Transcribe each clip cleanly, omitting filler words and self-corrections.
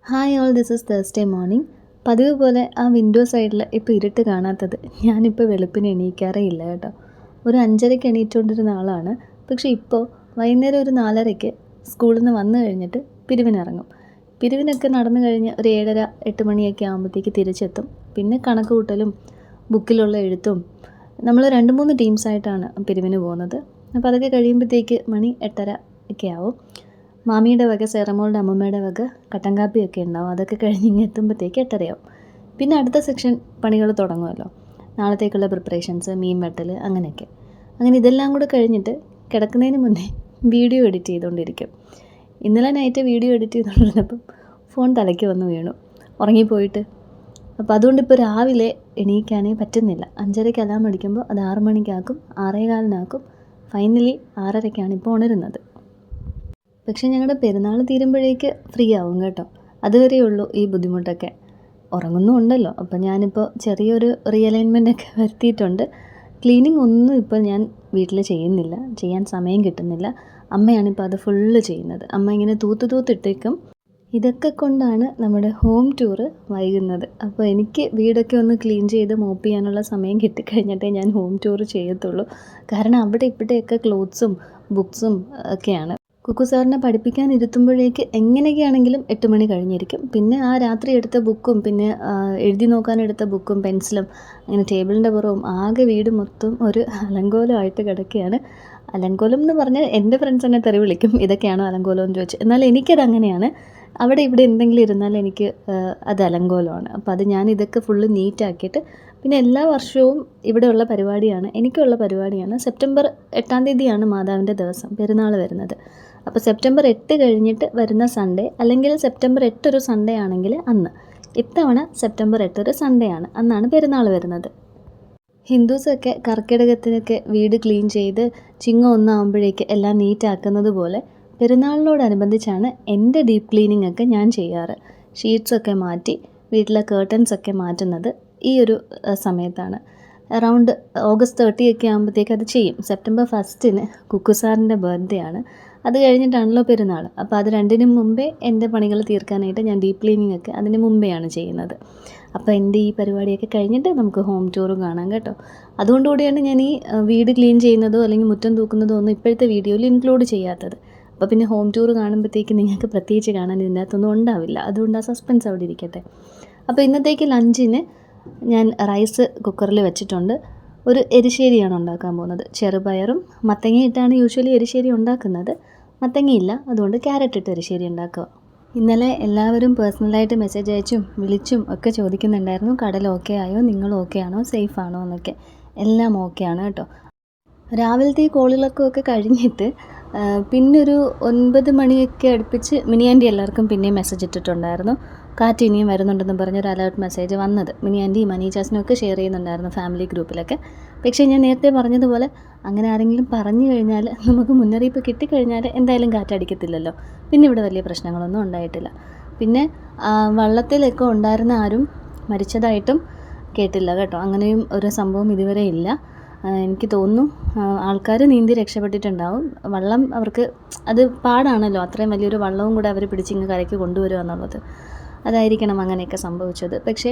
Hi all, this is Thursday morning. പതിവ് പോലെ ആ വിൻഡോ സൈഡിൽ ഇപ്പോൾ ഇരുട്ട് കാണാത്തത് ഞാനിപ്പോൾ വെളുപ്പിന് എണീക്കാറേ ഇല്ല കേട്ടോ. ഒരു 5:30-ക്ക് എണീറ്റുകൊണ്ടിരുന്ന ആളാണ്. പക്ഷേ ഇപ്പോൾ വൈകുന്നേരം ഒരു 4:30-ക്ക് സ്കൂളിൽ നിന്ന് വന്നു കഴിഞ്ഞിട്ട് പിരിവിനിറങ്ങും. പിരിവിനൊക്കെ നടന്നു കഴിഞ്ഞ് ഒരു 7:30 8 മണിയൊക്കെ ആകുമ്പോഴത്തേക്ക് തിരിച്ചെത്തും. പിന്നെ കണക്ക് കൂട്ടലും ബുക്കിലുള്ള എഴുത്തും. നമ്മൾ 2-3 ടീംസായിട്ടാണ് പിരിവിന് പോകുന്നത്. അപ്പോൾ അതൊക്കെ കഴിയുമ്പോഴത്തേക്ക് മണി 8:30 ഒക്കെ ആവും. മാമിയുടെ വക, സേറമോളുടെ അമ്മമ്മയുടെ വക കട്ടൻ കാപ്പിയൊക്കെ ഉണ്ടാവും. അതൊക്കെ കഴിഞ്ഞ് ഇങ്ങ് എത്തുമ്പോഴത്തേക്ക് 8:30 പിന്നെ അടുത്ത സെക്ഷൻ പണികൾ തുടങ്ങുമല്ലോ. നാളത്തേക്കുള്ള പ്രിപ്പറേഷൻസ്, മീൻ വെട്ടൽ, അങ്ങനെയൊക്കെ. അങ്ങനെ ഇതെല്ലാം കൂടെ കഴിഞ്ഞിട്ട് കിടക്കുന്നതിന് മുന്നേ വീഡിയോ എഡിറ്റ് ചെയ്തുകൊണ്ടിരിക്കും. ഇന്നലെ നൈറ്റ് വീഡിയോ എഡിറ്റ് ചെയ്തുകൊണ്ടിരുന്നപ്പം ഫോൺ തലയ്ക്ക് വന്ന് വീണു, ഉറങ്ങിപ്പോയിട്ട്. അപ്പോൾ അതുകൊണ്ടിപ്പോൾ രാവിലെ എണീക്കാനേ പറ്റുന്നില്ല. 5:30-ക്ക് അലാം അടിക്കുമ്പോൾ അത് 6 മണിക്കാക്കും, 6:15-നാക്കും. ഫൈനലി 6:30-ക്കാണ് ഇപ്പോൾ ഉണരുന്നത്. പക്ഷേ ഞങ്ങളുടെ പെരുന്നാൾ തീരുമ്പോഴേക്ക് ഫ്രീ ആവും കേട്ടോ. അതുവരെ ഉള്ളൂ ഈ ബുദ്ധിമുട്ടൊക്കെ. ഉറങ്ങുന്നുമുണ്ടല്ലോ. അപ്പോൾ ഞാനിപ്പോൾ ചെറിയൊരു റീഅലൈൻമെൻറ്റൊക്കെ വരുത്തിയിട്ടുണ്ട്. ക്ലീനിങ് ഒന്നും ഇപ്പോൾ ഞാൻ വീട്ടിൽ ചെയ്യുന്നില്ല, ചെയ്യാൻ സമയം കിട്ടുന്നില്ല. അമ്മയാണിപ്പോൾ അത് ഫുള്ള് ചെയ്യുന്നത്. അമ്മ ഇങ്ങനെ തൂത്തിട്ടേക്കും. ഇതൊക്കെ കൊണ്ടാണ് നമ്മുടെ ഹോം ടൂറ് വൈകുന്നത്. അപ്പോൾ എനിക്ക് വീടൊക്കെ ഒന്ന് ക്ലീൻ ചെയ്ത് മോപ്പ് ചെയ്യാനുള്ള സമയം കിട്ടിക്കഴിഞ്ഞിട്ടേ ഞാൻ ഹോം ടൂറ് ചെയ്യത്തുള്ളൂ. കാരണം അവിടെ ഇവിടെയൊക്കെ ക്ലോത്ത്സും ബുക്സും ഒക്കെയാണ്. കുക്കു സാറിനെ പഠിപ്പിക്കാൻ ഇരുത്തുമ്പോഴേക്ക് എങ്ങനെയൊക്കെയാണെങ്കിലും 8 മണി കഴിഞ്ഞിരിക്കും. പിന്നെ ആ രാത്രി എടുത്ത ബുക്കും പിന്നെ എഴുതി നോക്കാനെടുത്ത ബുക്കും പെൻസിലും അങ്ങനെ ടേബിളിൻ്റെ പുറവും ആകെ വീട് മൊത്തം ഒരു അലങ്കോലമായിട്ട് കിടക്കുകയാണ്. അലങ്കോലം എന്ന് പറഞ്ഞാൽ എൻ്റെ ഫ്രണ്ട്സ് എന്നെ തെറി വിളിക്കും, ഇതൊക്കെയാണോ അലങ്കോലം എന്ന് ചോദിച്ചു. എന്നാൽ എനിക്കതങ്ങനെയാണ്. അവിടെ ഇവിടെ എന്തെങ്കിലും ഇരുന്നാൽ എനിക്ക് അത് അലങ്കോലമാണ്. അപ്പോൾ അത് ഞാൻ ഇതൊക്കെ ഫുള്ള് നീറ്റാക്കിയിട്ട്, പിന്നെ എല്ലാ വർഷവും ഇവിടെയുള്ള പരിപാടിയാണ്, എനിക്കുള്ള പരിപാടിയാണ്. സെപ്റ്റംബർ 8-ാം തീയതിയാണ് മാതാവിൻ്റെ ദിവസം, പെരുന്നാൾ വരുന്നത്. അപ്പോൾ സെപ്റ്റംബർ 8 കഴിഞ്ഞിട്ട് വരുന്ന സൺഡേ, അല്ലെങ്കിൽ സെപ്റ്റംബർ 8 ഒരു സൺഡേ ആണെങ്കിൽ അന്ന്. ഇത്തവണ സെപ്റ്റംബർ 8 ഒരു സൺഡേ ആണ്, അന്നാണ് പെരുന്നാൾ വരുന്നത്. ഹിന്ദുസൊക്കെ കർക്കിടകത്തിനൊക്കെ വീട് ക്ലീൻ ചെയ്ത് ചിങ്ങം 1 ആകുമ്പോഴേക്ക് എല്ലാം നീറ്റാക്കുന്നത് പോലെ പെരുന്നാളിനോടനുബന്ധിച്ചാണ് എൻ്റെ ഡീപ്പ് ക്ലീനിങ് ഒക്കെ ഞാൻ ചെയ്യാറ്. ഷീറ്റ്സൊക്കെ മാറ്റി വീട്ടിലെ കേർട്ടൻസൊക്കെ മാറ്റുന്നത് ഈ ഒരു സമയത്താണ്. അറൗണ്ട് ഓഗസ്റ്റ് 30 ഒക്കെ ആകുമ്പോഴത്തേക്ക് അത് ചെയ്യും. സെപ്റ്റംബർ 1 കുക്കു സാറിൻ്റെ ബർത്ത്ഡേ ആണ്. അത് കഴിഞ്ഞിട്ടാണല്ലോ പെരുന്നാൾ. അപ്പോൾ അത് രണ്ടിനും മുമ്പേ എൻ്റെ പണികൾ തീർക്കാനായിട്ട് ഞാൻ ഡീപ്പ് ക്ലീനിങ് ഒക്കെ അതിന് മുമ്പെയാണ് ചെയ്യുന്നത്. അപ്പോൾ എൻ്റെ ഈ പരിപാടിയൊക്കെ കഴിഞ്ഞിട്ട് നമുക്ക് ഹോം ടൂറും കാണാം കേട്ടോ. അതുകൊണ്ടുകൂടിയാണ് ഞാൻ ഈ വീട് ക്ലീൻ ചെയ്യുന്നതോ അല്ലെങ്കിൽ മുറ്റം തൂക്കുന്നതോ ഒന്നും ഇപ്പോഴത്തെ വീഡിയോയിൽ ഇൻക്ലൂഡ് ചെയ്യാത്തത്. അപ്പോൾ പിന്നെ ഹോം ടൂർ കാണുമ്പോഴത്തേക്ക് നിങ്ങൾക്ക് പ്രത്യേകിച്ച് കാണാൻ ഇതിൻ്റെ അകത്തൊന്നും ഉണ്ടാവില്ല. അതുകൊണ്ട് ആ സസ്പെൻസ് അവിടെ ഇരിക്കട്ടെ. അപ്പോൾ ഇന്നത്തേക്ക് ലഞ്ചിന് ഞാൻ റൈസ് കുക്കറിൽ വെച്ചിട്ടുണ്ട്. ഒരു എരിശ്ശേരിയാണ് ഉണ്ടാക്കാൻ പോകുന്നത്. ചെറുപയറും മത്തങ്ങയിട്ടാണ് യൂഷ്വലി എരിശ്ശേരി ഉണ്ടാക്കുന്നത്. മത്തങ്ങയില്ല, അതുകൊണ്ട് ക്യാരറ്റ് ഇട്ട് എരിശ്ശേരി ഉണ്ടാക്കുക. ഇന്നലെ എല്ലാവരും പേഴ്സണലായിട്ട് മെസ്സേജ് അയച്ചും വിളിച്ചും ഒക്കെ ചോദിക്കുന്നുണ്ടായിരുന്നു, കടൽ ഓക്കെ ആയോ, നിങ്ങൾ ഓക്കെ ആണോ, സേഫ് ആണോ എന്നൊക്കെ. എല്ലാം ഓക്കെ ആണ് കേട്ടോ. രാവിലത്തെ ഈ കോളിളക്കമൊക്കെ കഴിഞ്ഞിട്ട് പിന്നൊരു 9 മണിയൊക്കെ അടുപ്പിച്ച് മിനിയാൻറ്റി എല്ലാവർക്കും പിന്നെയും മെസ്സേജ് ഇട്ടിട്ടുണ്ടായിരുന്നു. കാറ്റ് ഇനിയും വരുന്നുണ്ടെന്ന് പറഞ്ഞൊരു അലേർട്ട് മെസ്സേജ് വന്നത് മിനിയാൻറ്റിയും മനീജാസിനും ഒക്കെ ഷെയർ ചെയ്യുന്നുണ്ടായിരുന്നു ഫാമിലി ഗ്രൂപ്പിലൊക്കെ. പക്ഷേ ഞാൻ നേരത്തെ പറഞ്ഞതുപോലെ അങ്ങനെ ആരെങ്കിലും പറഞ്ഞു കഴിഞ്ഞാൽ, നമുക്ക് മുന്നറിയിപ്പ് കിട്ടിക്കഴിഞ്ഞാൽ എന്തായാലും കാറ്റടിക്കത്തില്ലല്ലോ. പിന്നെ ഇവിടെ വലിയ പ്രശ്നങ്ങളൊന്നും ഉണ്ടായിട്ടില്ല. പിന്നെ വള്ളത്തിലൊക്കെ ഉണ്ടായിരുന്ന ആരും മരിച്ചതായിട്ടും കേട്ടില്ല കേട്ടോ. അങ്ങനെയും ഒരു സംഭവം ഇതുവരെ ഇല്ല. എനിക്ക് തോന്നുന്നു ആൾക്കാർ നീന്തി രക്ഷപ്പെട്ടിട്ടുണ്ടാവും. വള്ളം അവർക്ക് അത് പാടാണല്ലോ, അത്രയും വലിയൊരു വള്ളവും കൂടെ അവർ പിടിച്ചിങ്ങ് കരയ്ക്ക് കൊണ്ടുവരിക എന്നുള്ളത്. അതായിരിക്കണം അങ്ങനെയൊക്കെ സംഭവിച്ചത്. പക്ഷേ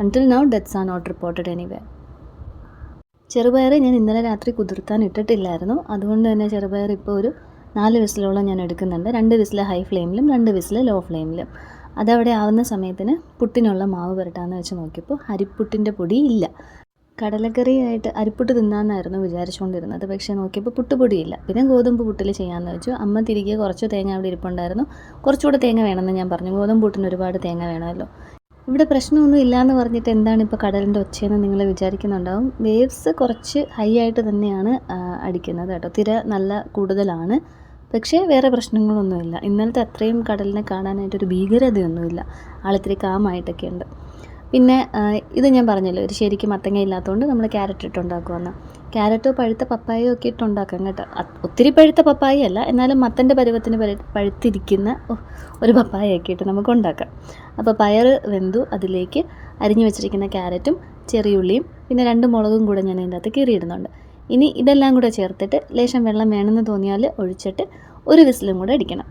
until now deaths are not reported anyway. ചെറുപയർ ഞാൻ ഇന്നലെ രാത്രി കുതിർത്താൻ ഇട്ടിട്ടില്ലായിരുന്നു. അതുകൊണ്ട് തന്നെ ചെറുപയർ ഇപ്പോൾ ഒരു 4 വിസിലോളം ഞാൻ എടുക്കുന്നുണ്ട്. 2 വിസിൽ ഹൈ ഫ്ലെയിമിലും 2 വിസിൽ ലോ ഫ്ലെയിമിലും. അതവിടെ ആവുന്ന സമയത്തിന് പുട്ടിനുള്ള മാവ് പുരട്ടാമെന്ന് വെച്ച് നോക്കിയപ്പോൾ അരിപ്പുട്ടിൻ്റെ പൊടി ഇല്ല. കടലക്കറിയായിട്ട് അരിപ്പുട്ട് തിന്നാമെന്നായിരുന്നു വിചാരിച്ചുകൊണ്ടിരുന്നത്. പക്ഷേ നോക്കിയപ്പോൾ പുട്ടുപൊടിയില്ല. പിന്നെ ഗോതമ്പ് പുട്ടിൽ ചെയ്യാമെന്ന് വെച്ചു. അമ്മ തിരികെ കുറച്ച് തേങ്ങ അവിടെ ഇരിപ്പുണ്ടായിരുന്നു. കുറച്ചുകൂടെ തേങ്ങ വേണമെന്ന് ഞാൻ പറഞ്ഞു. ഗോതമ്പ് പുട്ടിന് ഒരുപാട് തേങ്ങ വേണമല്ലോ. ഇവിടെ പ്രശ്നമൊന്നും ഇല്ലയെന്ന് പറഞ്ഞിട്ട് എന്താണ് ഇപ്പോൾ കടലിൻ്റെ ഒച്ചയെന്ന് നിങ്ങൾ വിചാരിക്കുന്നുണ്ടാവും. വേവ്സ് കുറച്ച് ഹൈ ആയിട്ട് തന്നെയാണ് അടിക്കുന്നത് കേട്ടോ. തിര നല്ല കൂടുതലാണ്. പക്ഷേ വേറെ പ്രശ്നങ്ങളൊന്നുമില്ല. ഇന്നലത്തെ അത്രയും കടലിനെ കാണാനായിട്ടൊരു ഭീകരതയൊന്നുമില്ല. ആളിത്തിരി കാമായിട്ടൊക്കെ ഉണ്ട്. പിന്നെ ഇത് ഞാൻ പറഞ്ഞല്ലോ, ഒരു ശരിക്കും മത്തങ്ങ ഇല്ലാത്തതുകൊണ്ട് നമ്മൾ ക്യാരറ്റ് ഇട്ടുണ്ടാക്കുമെന്ന്. ക്യാരറ്റോ പഴുത്ത പപ്പായയോ ഒക്കെ ഇട്ടുണ്ടാക്കാം കേട്ടോ. ഒത്തിരി പഴുത്ത പപ്പായ അല്ല, എന്നാലും മത്തൻ്റെ പരുവത്തിന് പഴുത്തിരിക്കുന്ന ഒരു പപ്പായയൊക്കെ ഇട്ട് നമുക്ക് ഉണ്ടാക്കാം. അപ്പോൾ പയർ വെന്തു, അതിലേക്ക് അരിഞ്ഞു വെച്ചിരിക്കുന്ന ക്യാരറ്റും ചെറിയുള്ളിയും പിന്നെ 2 മുളകും കൂടെ ഞാൻ അതിൻ്റെ അകത്ത് കീറിയിടുന്നുണ്ട്. ഇനി ഇതെല്ലാം കൂടെ ചേർത്തിട്ട് ലേശം വെള്ളം വേണമെന്ന് തോന്നിയാൽ ഒഴിച്ചിട്ട് ഒരു വിസിലും കൂടെ അടിക്കണം.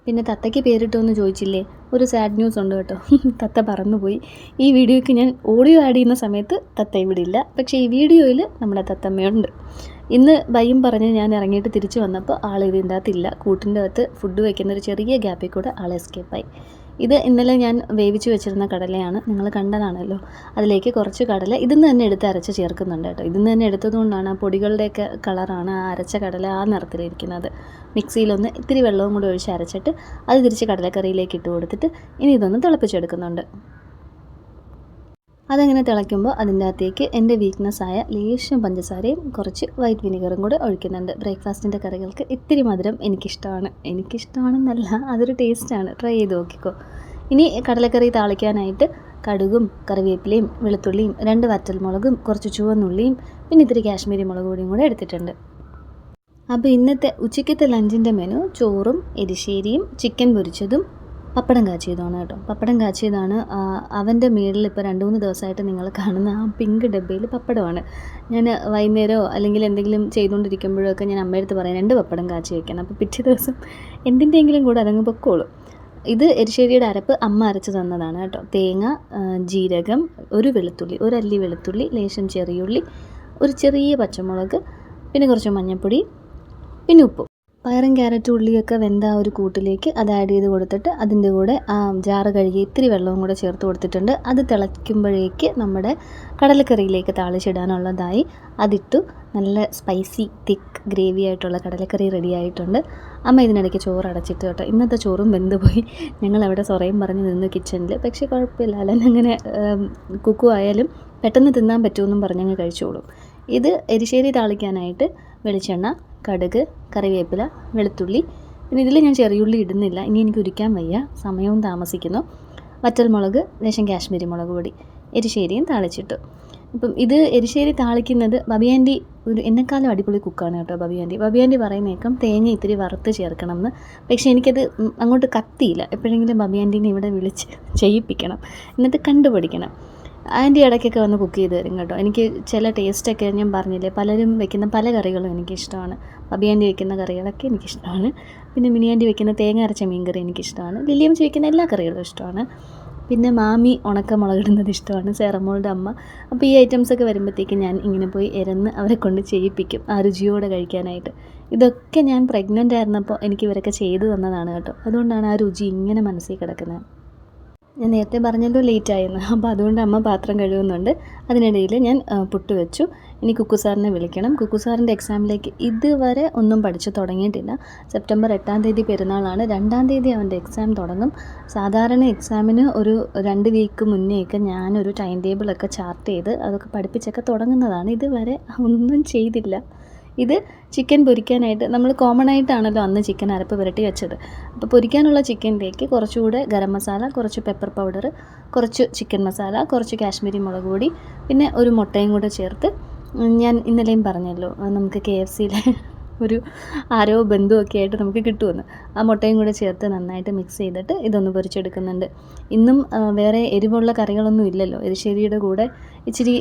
പിന്നെ തത്തയ്ക്ക് പേരിട്ടോന്ന് ചോദിച്ചില്ലേ, ഒരു സാഡ് ന്യൂസ് ഉണ്ട് കേട്ടോ. തത്ത പറന്നുപോയി. ഈ വീഡിയോയ്ക്ക് ഞാൻ ഓഡിയോ ആഡ് ചെയ്യുന്ന സമയത്ത് തത്ത ഇവിടെ ഇല്ല, പക്ഷേ ഈ വീഡിയോയിൽ നമ്മുടെ തത്തമ്മയുണ്ട്. ഇന്ന് ഭയം പറഞ്ഞ് ഞാൻ ഇറങ്ങിയിട്ട് തിരിച്ചു വന്നപ്പോൾ ആൾ ഇതിൻ്റെ അകത്തില്ല. കൂട്ടിൻ്റെ അകത്ത് ഫുഡ് വയ്ക്കുന്ന ഒരു ചെറിയ ഗ്യാപ്പിൽ കൂടെ ആൾ എസ്കേപ്പായി. ഇത് ഇന്നലെ ഞാൻ വേവിച്ച് വെച്ചിരുന്ന കടലയാണ്, നിങ്ങൾ കണ്ടതാണല്ലോ. അതിലേക്ക് കുറച്ച് കടല ഇതിന്ന് തന്നെ എടുത്ത് അരച്ച് ചേർക്കുന്നുണ്ട് കേട്ടോ. ഇതിന്ന് തന്നെ എടുത്തതുകൊണ്ടാണ് ആ പൊടികളുടെയൊക്കെ കളറാണ് ആ അരച്ച കടല ആ നിറത്തിലിരിക്കുന്നത്. മിക്സിയിലൊന്ന് ഇത്തിരി വെള്ളവും കൂടി ഒഴിച്ച് അരച്ചിട്ട് അത് തിരിച്ച് കടലക്കറിയിലേക്ക് ഇട്ട് കൊടുത്തിട്ട് ഇനി ഇതൊന്ന് തിളപ്പിച്ചെടുക്കുന്നുണ്ട്. അതങ്ങനെ തിളയ്ക്കുമ്പോൾ അതിൻ്റെ അകത്തേക്ക് എൻ്റെ വീക്ക്നെസ്സായ ലേശം പഞ്ചസാരയും കുറച്ച് വൈറ്റ് വിനിഗറും കൂടെ ഒഴിക്കുന്നുണ്ട്. ബ്രേക്ക്ഫാസ്റ്റിൻ്റെ കറികൾക്ക് ഇത്തിരി മധുരം എനിക്കിഷ്ടമാണെന്നല്ല, അതൊരു ടേസ്റ്റാണ്. ട്രൈ ചെയ്ത് നോക്കിക്കോ. ഇനി കടലക്കറി താളിക്കാനായിട്ട് കടുകും കറിവേപ്പിലയും വെളുത്തുള്ളിയും 2 വറ്റൽമുളകും കുറച്ച് ചുവന്നുള്ളിയും പിന്നെ ഇത്തിരി കാശ്മീരി മുളക് പൊടിയും കൂടെ എടുത്തിട്ടുണ്ട്. അപ്പോൾ ഇന്നത്തെ ഉച്ചയ്ക്കത്തെ ലഞ്ചിൻ്റെ മെനു ചോറും എരിശ്ശേരിയും ചിക്കൻ പൊരിച്ചതും പപ്പടം കാച്ചിയതാണ് കേട്ടോ. പപ്പടം കാച്ചിയതാണ്. അവൻ്റെ മേളിൽ ഇപ്പോൾ 2-3 ദിവസമായിട്ട് നിങ്ങൾ കാണുന്ന ആ പിങ്ക് ഡബ്ബയിൽ പപ്പടമാണ്. ഞാൻ വൈകുന്നേരമോ അല്ലെങ്കിൽ എന്തെങ്കിലും ചെയ്തുകൊണ്ടിരിക്കുമ്പോഴൊക്കെ ഞാൻ അമ്മയടുത്ത് പറയും 2 പപ്പടം കാച്ചി വയ്ക്കണം. അപ്പോൾ പിറ്റേ ദിവസം എന്തിൻ്റെയെങ്കിലും കൂടെ അതങ്ങ് പൊക്കോളും. ഇത് എരിശ്ശേരിയുടെ അരപ്പ് അമ്മ അരച്ച് തന്നതാണ് കേട്ടോ. തേങ്ങ, ജീരകം, ഒരു വെളുത്തുള്ളി, ഒരല്ലി വെളുത്തുള്ളി, ലേശം ചെറിയുള്ളി, ഒരു ചെറിയ പച്ചമുളക്, പിന്നെ കുറച്ച് മഞ്ഞൾപ്പൊടി, പിന്നെ ഉപ്പും. പയറും ക്യാരറ്റും ഉള്ളിയൊക്കെ വെന്ത ആ ഒരു കൂട്ടിലേക്ക് അത് ആഡ് ചെയ്ത് കൊടുത്തിട്ട് അതിൻ്റെ കൂടെ ആ ജാറ് കഴുകി ഇത്തിരി വെള്ളവും കൂടെ ചേർത്ത് കൊടുത്തിട്ടുണ്ട്. അത് തിളയ്ക്കുമ്പോഴേക്ക് നമ്മുടെ കടലക്കറിയിലേക്ക് താളിച്ചിടാനുള്ളതായി അതിട്ടു. നല്ല സ്പൈസി തിക്ക് ഗ്രേവി ആയിട്ടുള്ള കടലക്കറി റെഡി ആയിട്ടുണ്ട്. അമ്മ ഇതിനിടയ്ക്ക് ചോറ് അടച്ചിട്ട് കേട്ടോ. ഇന്നത്തെ ചോറും വെന്ത് പോയി. ഞങ്ങളവിടെ സൊറയും പറഞ്ഞ് നിന്ന് കിച്ചണിൽ. പക്ഷേ കുഴപ്പമില്ല, അല്ലെന്ന് അങ്ങനെ കുക്കു ആയാലും പെട്ടെന്ന് തിന്നാൻ പറ്റുമെന്നും പറഞ്ഞങ്ങ് കഴിച്ചോളും. ഇത് എരിശ്ശേരി താളിക്കാനായിട്ട് വെളിച്ചെണ്ണ, കടുക്, കറിവേപ്പില, വെളുത്തുള്ളി, പിന്നെ ഇതിൽ ഞാൻ ചെറിയുള്ളി ഇടുന്നില്ല, ഇനി എനിക്ക് ഉരിക്കാൻ വയ്യ, സമയവും താമസിക്കുന്നു. വറ്റൽമുളക്, ലേശം കാശ്മീരി മുളക് പൊടി, എരിശ്ശേരിയും താളിച്ചിട്ടു. അപ്പം ഇത് എരിശ്ശേരി താളിക്കുന്നത് ബബിയാൻറ്റി ഒരു എന്നെക്കാളും അടിപൊളി കുക്കാണ് കേട്ടോ. ബബിയാൻറ്റി പറയുന്നേക്കാം തേങ്ങ ഇത്തിരി വറുത്ത് ചേർക്കണം എന്ന്. പക്ഷേ എനിക്കത് അങ്ങോട്ട് കത്തിയില്ല. എപ്പോഴെങ്കിലും ബബിയാൻറ്റീനെ ഇവിടെ വിളിച്ച് ചെയ്യിപ്പിക്കണം, എന്നിട്ട് കണ്ടുപിടിക്കണം. ആൻറ്റി ഇടയ്ക്കൊക്കെ വന്ന് കുക്ക് ചെയ്ത് തരും കേട്ടോ. എനിക്ക് ചില ടേസ്റ്റൊക്കെ ഞാൻ പറഞ്ഞില്ലേ, പലരും വെക്കുന്ന പല കറികളും എനിക്കിഷ്ടമാണ്. ബബിയാൻറ്റി വെക്കുന്ന കറികളൊക്കെ എനിക്കിഷ്ടമാണ്. പിന്നെ മിനിയാൻറ്റി വെക്കുന്ന തേങ്ങ അരച്ച മീൻ കറി എനിക്കിഷ്ടമാണ്. ലില്ലിയമ്മച്ചി വെക്കുന്ന എല്ലാ കറികളും ഇഷ്ടമാണ്. പിന്നെ മാമി ഉണക്ക മുളകിടുന്നത് ഇഷ്ടമാണ്, സേറമോളുടെ അമ്മ. അപ്പോൾ ഈ ഐറ്റംസൊക്കെ വരുമ്പോഴത്തേക്ക് ഞാൻ ഇങ്ങനെ പോയി ഇരന്ന് അവരെ കൊണ്ട് ചെയ്യിപ്പിക്കും ആ രുചിയോടെ കഴിക്കാനായിട്ട്. ഇതൊക്കെ ഞാൻ പ്രഗ്നൻ്റ് ആയിരുന്നപ്പോൾ എനിക്ക് ഇവരൊക്കെ ചെയ്തു തന്നതാണ് കേട്ടോ. അതുകൊണ്ടാണ് ആ രുചി ഇങ്ങനെ മനസ്സിൽ കിടക്കുന്നത്. ഞാൻ നേരത്തെ പറഞ്ഞല്ലോ ലേറ്റായെന്ന്, അപ്പോൾ അതുകൊണ്ട് അമ്മ പാത്രം കഴുകുന്നുണ്ട്. അതിനിടയിൽ ഞാൻ പുട്ട് വെച്ചു. ഇനി കുക്കു സാറിനെ വിളിക്കണം. കുക്കു സാറിൻ്റെ എക്സാമിലേക്ക് ഇതുവരെ ഒന്നും പഠിച്ചു തുടങ്ങിയിട്ടില്ല. സെപ്റ്റംബർ 8-ാം തീയതി പെരുന്നാളാണ്, 2-ാം തീയതി അവൻ്റെ എക്സാം തുടങ്ങും. സാധാരണ എക്സാമിന് ഒരു 2 വീക്ക് മുന്നേയൊക്കെ ഞാനൊരു ടൈം ടേബിളൊക്കെ ചാർട്ട് ചെയ്ത് അതൊക്കെ പഠിപ്പിച്ചൊക്കെ തുടങ്ങുന്നതാണ്. ഇതുവരെ ഒന്നും ചെയ്തില്ല. ഇത് ചിക്കൻ പൊരിക്കാനായിട്ട് നമ്മൾ കോമൺ ആയിട്ടാണല്ലോ അന്ന് ചിക്കൻ അരപ്പ് പുരട്ടി വെച്ചത്. അപ്പോൾ പൊരിക്കാനുള്ള ചിക്കനിലേക്ക് കുറച്ചുകൂടെ ഗരം മസാല, കുറച്ച് പെപ്പർ പൗഡർ, കുറച്ച് ചിക്കൻ മസാല, കുറച്ച് കാശ്മീരി മുളക് പൊടി, പിന്നെ ഒരു മുട്ടയും കൂടെ ചേർത്ത്, ഞാൻ ഇന്നലെയും പറഞ്ഞല്ലോ നമുക്ക് KFCയിലെ ഒരു ആരോ ബന്ധുവൊക്കെ ആയിട്ട് നമുക്ക് കിട്ടുമെന്ന്, ആ മുട്ടയും കൂടെ ചേർത്ത് നന്നായിട്ട് മിക്സ് ചെയ്തിട്ട് ഇതൊന്ന് പൊരിച്ചെടുക്കുന്നുണ്ട്. ഇന്നും വേറെ എരിവുള്ള കറികളൊന്നും ഇല്ലല്ലോ. എരിശ്ശേരിയുടെ കൂടെ ഇച്ചിരി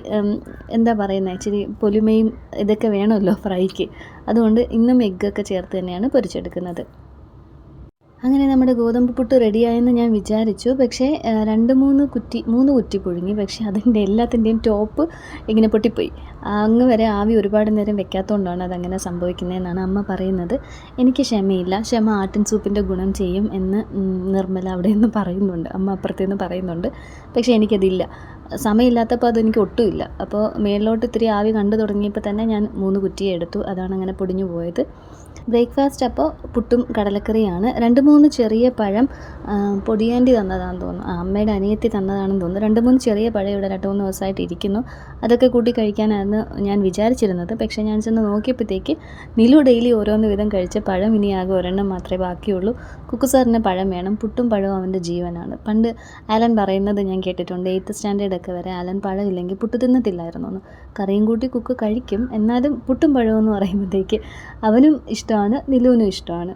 എന്താ പറയുന്നത്, ഇച്ചിരി പൊലിമയും ഇതൊക്കെ വേണമല്ലോ ഫ്രൈക്ക്. അതുകൊണ്ട് ഇന്നും എഗ്ഗൊക്കെ ചേർത്ത് തന്നെയാണ് പൊരിച്ചെടുക്കുന്നത്. അങ്ങനെ നമ്മുടെ ഗോതമ്പ് പുട്ട് റെഡിയായെന്ന് ഞാൻ വിചാരിച്ചു. പക്ഷേ 3 കുറ്റി പുഴുങ്ങി. പക്ഷേ അതിൻ്റെ എല്ലാത്തിൻ്റെയും ടോപ്പ് ഇങ്ങനെ പൊട്ടിപ്പോയി. അങ്ങ് വരെ ആവി ഒരുപാട് നേരം വെക്കാത്തതുകൊണ്ടാണ് അതങ്ങനെ സംഭവിക്കുന്നതെന്നാണ് അമ്മ പറയുന്നത്. എനിക്ക് ക്ഷമയില്ല. ക്ഷമ ആട്ടിൻ സൂപ്പിൻ്റെ ഗുണം ചെയ്യും എന്ന് നിർമ്മല അവിടെ നിന്ന് പറയുന്നുണ്ട്, അമ്മ അപ്പുറത്തുനിന്ന് പറയുന്നുണ്ട്. പക്ഷേ എനിക്കതില്ല, സമയമില്ലാത്തപ്പോൾ അതെനിക്ക് ഒട്ടുമില്ല. അപ്പോൾ മേളിലോട്ട് ഇത്തിരി ആവി കണ്ടു തുടങ്ങിയപ്പോൾ തന്നെ ഞാൻ 3 കുറ്റിയെ എടുത്തു. അതാണ് അങ്ങനെ പൊടിഞ്ഞു പോയത്. ബ്രേക്ക്ഫാസ്റ്റ് അപ്പോൾ പുട്ടും കടലക്കറിയാണ്. 2-3 ചെറിയ പഴം പൊടിയാൻറ്റി തന്നതാണെന്ന് തോന്നുന്നു, അമ്മയുടെ അനിയത്തി തന്നതാണെന്ന് തോന്നുന്നു. 2-3 ചെറിയ പഴം ഇവിടെ 2-3 ദിവസമായിട്ട് ഇരിക്കുന്നു. അതൊക്കെ കൂട്ടി കഴിക്കാനായിരുന്നു ഞാൻ വിചാരിച്ചിരുന്നത്. പക്ഷേ ഞാൻ ചെന്ന് നോക്കിയപ്പോഴത്തേക്ക് നിലു ഡെയിലി ഓരോന്ന് വീതം കഴിച്ച് പഴം ഇനി ആകെ 1 മാത്രമേ ബാക്കിയുള്ളൂ. കുക്കു സാറിന് പഴം വേണം. പുട്ടും പഴവും അവൻ്റെ ജീവനാണ്. പണ്ട് ആലൻ പറയുന്നത് ഞാൻ കേട്ടിട്ടുണ്ട്, 8th സ്റ്റാൻഡേർഡൊക്കെ വരെ ആലൻ പഴം ഇല്ലെങ്കിൽ പുട്ട് തിന്നത്തില്ലായിരുന്നു എന്ന്. കറിയും കൂട്ടി കുക്ക് കഴിക്കും, എന്നാലും പുട്ടും പഴവും എന്ന് പറയുമ്പോഴത്തേക്ക് അവനും ഇഷ്ടമാണ്, നിലുവിനും ഇഷ്ടമാണ്.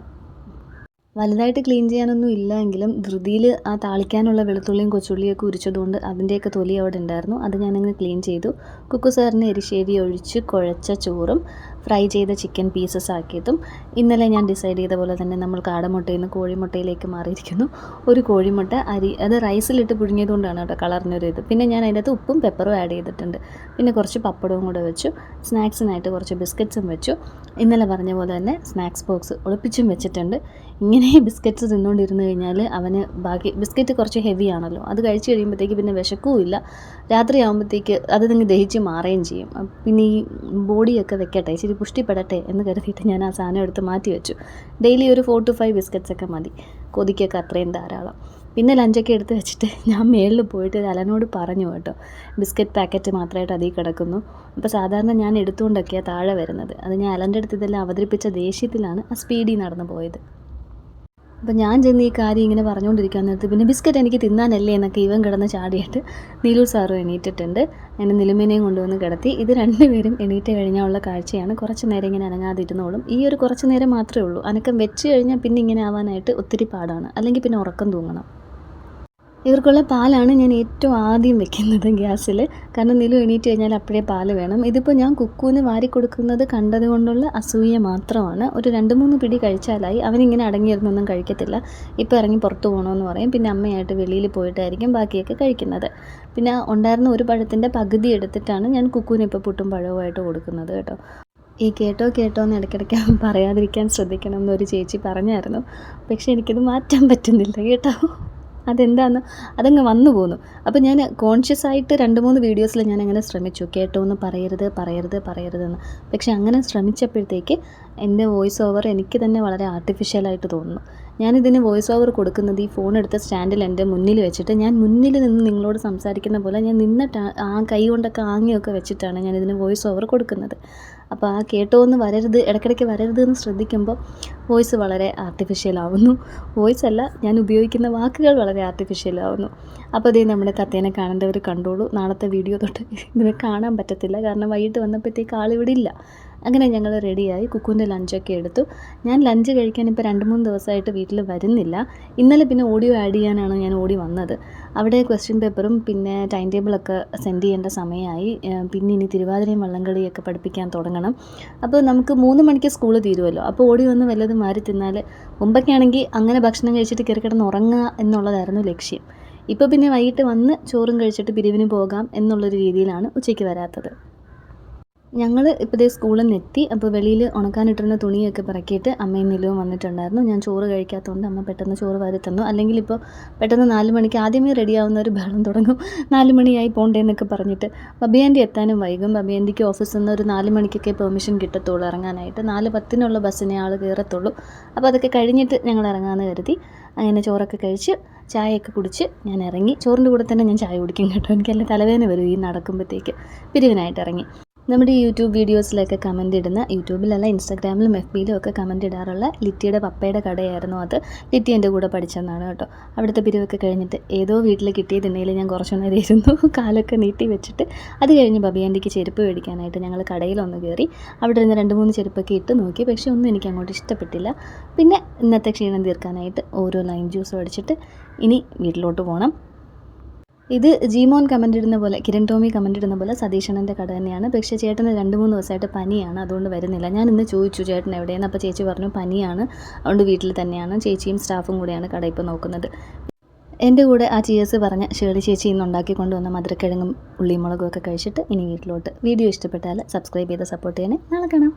വലുതായിട്ട് ക്ലീൻ ചെയ്യാനൊന്നും ഇല്ല എങ്കിലും ധൃതിയിൽ ആ താളിക്കാനുള്ള വെളുത്തുള്ളിയും കൊച്ചുള്ളിയൊക്കെ ഉരിച്ചതുകൊണ്ട് അതിൻ്റെയൊക്കെ തൊലി അവിടെ ഉണ്ടായിരുന്നു. അത് ഞാനങ്ങനെ ക്ലീൻ ചെയ്തു. കുക്കു സാറിന് എരിശ്ശേരി ഒഴിച്ച് കുഴച്ച ചോറും ഫ്രൈ ചെയ്ത ചിക്കൻ പീസസ് ആക്കിയതും ഇന്നലെ ഞാൻ ഡിസൈഡ് ചെയ്ത പോലെ തന്നെ നമ്മൾ കാടമുട്ടയിൽ നിന്ന് കോഴിമുട്ടയിലേക്ക് മാറിയിരിക്കുന്നു. ഒരു കോഴിമുട്ട അത് റൈസിലിട്ട് പുഴുങ്ങിയതുകൊണ്ടാണ് കേട്ടോ കളറിനൊരു ഇത്. പിന്നെ ഞാൻ അതിനകത്ത് ഉപ്പും പെപ്പറും ആഡ് ചെയ്തിട്ടുണ്ട്. പിന്നെ കുറച്ച് പപ്പടവും കൂടെ വെച്ചു. സ്നാക്സിനായിട്ട് കുറച്ച് ബിസ്ക്കറ്റ്സും വെച്ചു. ഇന്നലെ പറഞ്ഞ പോലെ തന്നെ സ്നാക്സ് ബോക്സ് ഒളിപ്പിച്ചും വെച്ചിട്ടുണ്ട്. ഇങ്ങനെ ബിസ്ക്കറ്റ്സ് തിന്നുകൊണ്ടിരുന്ന് കഴിഞ്ഞാൽ അവന് ബാക്കി ബിസ്ക്കറ്റ് കുറച്ച് ഹെവി ആണല്ലോ, അത് കഴിച്ച് കഴിയുമ്പോഴത്തേക്ക് പിന്നെ വിശക്കുമില്ല. രാത്രി ആകുമ്പോഴത്തേക്ക് അത് നിങ്ങൾ ദഹിച്ച് മാറുകയും ചെയ്യും. പിന്നെ ഈ ബോഡിയൊക്കെ വെക്കട്ടെ, ഇച്ചിരി പുഷ്ടിപ്പെടട്ടെ എന്ന് കരുതിയിട്ട് ഞാൻ ആ സാധനം എടുത്ത് മാറ്റി വെച്ചു. ഡെയിലി ഒരു 4 to 5 ബിസ്ക്കറ്റ്സൊക്കെ മതി, കൊതിക്കൊക്കെ അത്രയും ധാരാളം. പിന്നെ ലഞ്ചൊക്കെ എടുത്ത് വെച്ചിട്ട് ഞാൻ മേളിൽ പോയിട്ട് അലനോട് പറഞ്ഞു കേട്ടോ, ബിസ്ക്കറ്റ് പാക്കറ്റ് മാത്രമായിട്ട് അതിൽ കിടക്കുന്നു. അപ്പോൾ സാധാരണ ഞാൻ എടുത്തുകൊണ്ടൊക്കെയാണ് താഴെ വരുന്നത്. അത് ഞാൻ അലൻ്റെ അടുത്ത് ഇതെല്ലാം അവതരിപ്പിച്ച ദേഷ്യത്തിലാണ് ആ സ്പീഡിൽ നടന്നു പോയത്. അപ്പോൾ ഞാൻ ചെന്ന് ഈ കാര്യം ഇങ്ങനെ പറഞ്ഞുകൊണ്ടിരിക്കാൻ നേരത്ത് പിന്നെ ബിസ്ക്കറ്റ് എനിക്ക് തിന്നാനല്ലേ എന്നൊക്കെ ഇവൻ കിടന്ന് ചാടിയിട്ട് നീലു സാറും എണീറ്റിട്ടുണ്ട്. എന്നെ നിലുമിനെയും കൊണ്ടുവന്ന് കിടത്തി. ഇത് രണ്ടുപേരും എണീറ്റ് കഴിഞ്ഞാൽ ഉള്ള കാഴ്ചയാണ്. കുറച്ച് നേരം ഇങ്ങനെ അനങ്ങാതിരുന്നോളും. ഈ ഒരു കുറച്ച് നേരം മാത്രമേ ഉള്ളൂ. അനക്കം വെച്ച് കഴിഞ്ഞാൽ പിന്നെ ഇങ്ങനെ ആവാനായിട്ട് ഒത്തിരി പാടാണ്, അല്ലെങ്കിൽ പിന്നെ ഉറക്കം തൂങ്ങണം. ഇവർക്കുള്ള പാലാണ് ഞാൻ ഏറ്റവും ആദ്യം വെക്കുന്നത് ഗ്യാസിൽ. കാരണം നിലു എണീറ്റ് കഴിഞ്ഞാൽ അപ്പോഴേ പാല് വേണം. ഇതിപ്പോൾ ഞാൻ കുക്കുവിന് വാരി കൊടുക്കുന്നത് കണ്ടത് കൊണ്ടുള്ള അസൂയ മാത്രമാണ്. ഒരു 2-3 പിടി കഴിച്ചാലായി. അവനിങ്ങനെ അടങ്ങിയിരുന്നൊന്നും കഴിക്കത്തില്ല. ഇപ്പോൾ ഇറങ്ങി പുറത്ത് പോകണമെന്ന് പറയും. പിന്നെ അമ്മയായിട്ട് വെളിയിൽ പോയിട്ടായിരിക്കും ബാക്കിയൊക്കെ കഴിക്കുന്നത്. പിന്നെ ഉണ്ടായിരുന്ന ഒരു പഴത്തിൻ്റെ പകുതി എടുത്തിട്ടാണ് ഞാൻ കുക്കുവിന് ഇപ്പോൾ പുട്ടും പഴവുമായിട്ട് കൊടുക്കുന്നത് കേട്ടോ. ഈ കേട്ടോ എന്ന് ഇടയ്ക്കിടയ്ക്ക് പറയാതിരിക്കാൻ ശ്രദ്ധിക്കണം എന്നൊരു ചേച്ചി പറഞ്ഞായിരുന്നു. പക്ഷേ എനിക്കത് മാറ്റാൻ പറ്റുന്നില്ല കേട്ടോ. അതെന്താണെന്ന് അതങ്ങ് വന്നു പോന്നു. അപ്പോൾ ഞാൻ കോൺഷ്യസ് ആയിട്ട് 2-3 വീഡിയോസിൽ ഞാൻ അങ്ങനെ ശ്രമിച്ചു, കേട്ടോ എന്ന് പറയരുതെന്ന്. പക്ഷെ അങ്ങനെ ശ്രമിച്ചപ്പോഴത്തേക്ക് എൻ്റെ വോയിസ് ഓവർ എനിക്ക് തന്നെ വളരെ ആർട്ടിഫിഷ്യലായിട്ട് തോന്നുന്നു. ഞാനിതിന് വോയിസ് ഓവർ കൊടുക്കുന്നത് ഈ ഫോൺ എടുത്ത സ്റ്റാൻഡിൽ എൻ്റെ മുന്നിൽ വെച്ചിട്ട് ഞാൻ മുന്നിൽ നിന്ന് നിങ്ങളോട് സംസാരിക്കുന്ന പോലെ ഞാൻ നിന്നിട്ട് ആ കൈ കൊണ്ടൊക്കെ ആംഗ്യമൊക്കെ വെച്ചിട്ടാണ് ഞാനിതിന് വോയിസ് ഓവർ കൊടുക്കുന്നത്. അപ്പോൾ ആ കേട്ടോ എന്ന് ഇടയ്ക്കിടയ്ക്ക് വരരുത് എന്ന് ശ്രദ്ധിക്കുമ്പോൾ വോയിസ് വളരെ ആർട്ടിഫിഷ്യലാവുന്നു. വോയിസ് അല്ല, ഞാൻ ഉപയോഗിക്കുന്ന വാക്കുകൾ വളരെ ആർട്ടിഫിഷ്യലാവുന്നു. അപ്പോൾ അതേ നമ്മുടെ തത്തേനെ കാണേണ്ടവർ കണ്ടോളൂ. നാളത്തെ വീഡിയോ തൊട്ട് ഇതിനെ കാണാൻ പറ്റത്തില്ല, കാരണം വൈകിട്ട് വന്നപ്പോഴത്തേക്ക് ആളിവിടെ ഇല്ല. അങ്ങനെ ഞങ്ങൾ റെഡിയായി. കുക്കുവിൻ്റെ ലഞ്ചൊക്കെ എടുത്തു. ഞാൻ ലഞ്ച് കഴിക്കാൻ ഇപ്പോൾ 2-3 ദിവസമായിട്ട് വീട്ടിൽ വരുന്നില്ല. ഇന്നലെ പിന്നെ ഓഡിയോ ആഡ് ചെയ്യാനാണ് ഞാൻ ഓടി വന്നത്. അവിടെ ക്വസ്റ്റ്യൻ പേപ്പറും പിന്നെ ടൈം ടേബിളൊക്കെ സെൻഡ് ചെയ്യേണ്ട സമയമായി. പിന്നെ ഇനി തിരുവാതിരയും വള്ളംകളിയൊക്കെ പഠിപ്പിക്കാൻ തുടങ്ങണം. അപ്പോൾ നമുക്ക് 3 മണിക്ക് സ്കൂൾ തീരുമല്ലോ. അപ്പോൾ ഓടി വന്ന് വല്ലതും മാറി തിന്നാൽ, മുമ്പൊക്കെയാണെങ്കിൽ അങ്ങനെ ഭക്ഷണം കഴിച്ചിട്ട് കയറി കിടന്ന് ഉറങ്ങുക എന്നുള്ളതായിരുന്നു ലക്ഷ്യം. ഇപ്പോൾ പിന്നെ വൈകിട്ട് വന്ന് ചോറും കഴിച്ചിട്ട് പിരിവിന് പോകാം എന്നുള്ളൊരു രീതിയിലാണ് ഉച്ചയ്ക്ക് വരാത്തത്. ഞങ്ങൾ ഇപ്പോൾ ഇതേ സ്കൂളിൽ നിന്ന് എത്തി. അപ്പോൾ വെളിയിൽ ഉണക്കാനിട്ടിരുന്ന തുണിയൊക്കെ പറക്കിയിട്ട് അമ്മയും നിലവും വന്നിട്ടുണ്ടായിരുന്നു. ഞാൻ ചോറ് കഴിക്കാത്തതുകൊണ്ട് അമ്മ പെട്ടെന്ന് ചോറ് വാരി തന്നു. അല്ലെങ്കിൽ ഇപ്പോൾ പെട്ടെന്ന് 4 മണിക്ക് ആദ്യമേ റെഡിയാവുന്ന ഒരു ബഹളം തുടങ്ങും, 4 മണിയായി പോണ്ടേന്നൊക്കെ പറഞ്ഞിട്ട്. ബബിയാൻ്റി എത്താനും വൈകും. ബബിയാൻ്റിക്ക് ഓഫീസിൽ നിന്ന് ഒരു 4 മണിക്കൊക്കെ പെർമിഷൻ കിട്ടത്തുള്ളൂ ഇറങ്ങാനായിട്ട്. 4:10 ബസ്സിനെ ആൾ കയറത്തുള്ളൂ. അപ്പോൾ അതൊക്കെ കഴിഞ്ഞിട്ട് ഞങ്ങൾ ഇറങ്ങാമെന്ന് കരുതി. അങ്ങനെ ചോറൊക്കെ കഴിച്ച് ചായയൊക്കെ കുടിച്ച് ഞാൻ ഇറങ്ങി. ചോറിൻ്റെ കൂടെ തന്നെ ഞാൻ ചായ കുടിക്കും കേട്ടോ, എനിക്കെല്ലാം തലവേദന വരും ഈ നടക്കുമ്പോഴത്തേക്ക്. പിരിവിനായിട്ട് ഇറങ്ങി. നമ്മുടെ യൂട്യൂബ് വീഡിയോസിലൊക്കെ കമൻ്റ് ഇടുന്ന, യൂട്യൂബിലല്ല ഇൻസ്റ്റാഗ്രാമിലും FBയിലും ഒക്കെ കമൻ്റ് ഇടാറുള്ള ലിറ്റിയുടെ പപ്പയുടെ കടയായിരുന്നു അത്. ലിറ്റി എൻ്റെ കൂടെ പഠിച്ചെന്നാണ് കേട്ടോ. അവിടുത്തെ പിരിവൊക്കെ കഴിഞ്ഞിട്ട് ഏതോ വീട്ടിൽ കിട്ടിയ തിണ്ണയിൽ ഞാൻ കുറച്ചു നേരം ഇരുന്നു, കാലൊക്കെ നീട്ടി വെച്ചിട്ട്. അത് കഴിഞ്ഞ് ബബിയാൻ്റിക്ക് ചെരുപ്പ് മേടിക്കാനായിട്ട് ഞങ്ങൾ കടയിലൊന്ന് കയറി. അവിടെ ഇരുന്ന് 2-3 ചെരുപ്പൊക്കെ ഇട്ട് നോക്കി. പക്ഷേ ഒന്നും എനിക്ക് അങ്ങോട്ട് ഇഷ്ടപ്പെട്ടില്ല. പിന്നെ ഇന്നത്തെ ക്ഷീണം തീർക്കാനായിട്ട് ഓരോ ലൈം ജ്യൂസ് മേടിച്ചിട്ട് ഇനി വീട്ടിലോട്ട് പോകണം. ഇത് ജീമോൻ കമൻ്റ് ഇടുന്ന പോലെ, കിരൺ ടോമി കമൻ്റ് ഇടുന്ന പോലെ സതീഷണൻ്റെ കട തന്നെയാണ്. പക്ഷേ ചേട്ടന് 2-3 ദിവസമായിട്ട് പനിയാണ്, അതുകൊണ്ട് വരുന്നില്ല. ഞാൻ ഇന്ന് ചോദിച്ചു ചേട്ടൻ എവിടെയെന്ന്. അപ്പോൾ ചേച്ചി പറഞ്ഞു പനിയാണ്, അതുകൊണ്ട് വീട്ടിൽ തന്നെയാണ്. ചേച്ചിയും സ്റ്റാഫും കൂടെയാണ് കട ഇപ്പോൾ നോക്കുന്നത്. എൻ്റെ കൂടെ ആ ചിയേഴ്സ് പറഞ്ഞ ഷേർലി ചേച്ചി ഇന്ന് ഉണ്ടാക്കിക്കൊണ്ട് വന്ന മധുരക്കിഴങ്ങും ഉള്ളിമുളകും ഒക്കെ കഴിച്ചിട്ട് ഇനി വീട്ടിലോട്ട്. വീഡിയോ ഇഷ്ടപ്പെട്ടാൽ സബ്സ്ക്രൈബ് ചെയ്ത് സപ്പോർട്ട് ചെയ്യണേ. നാളെ കാണാം.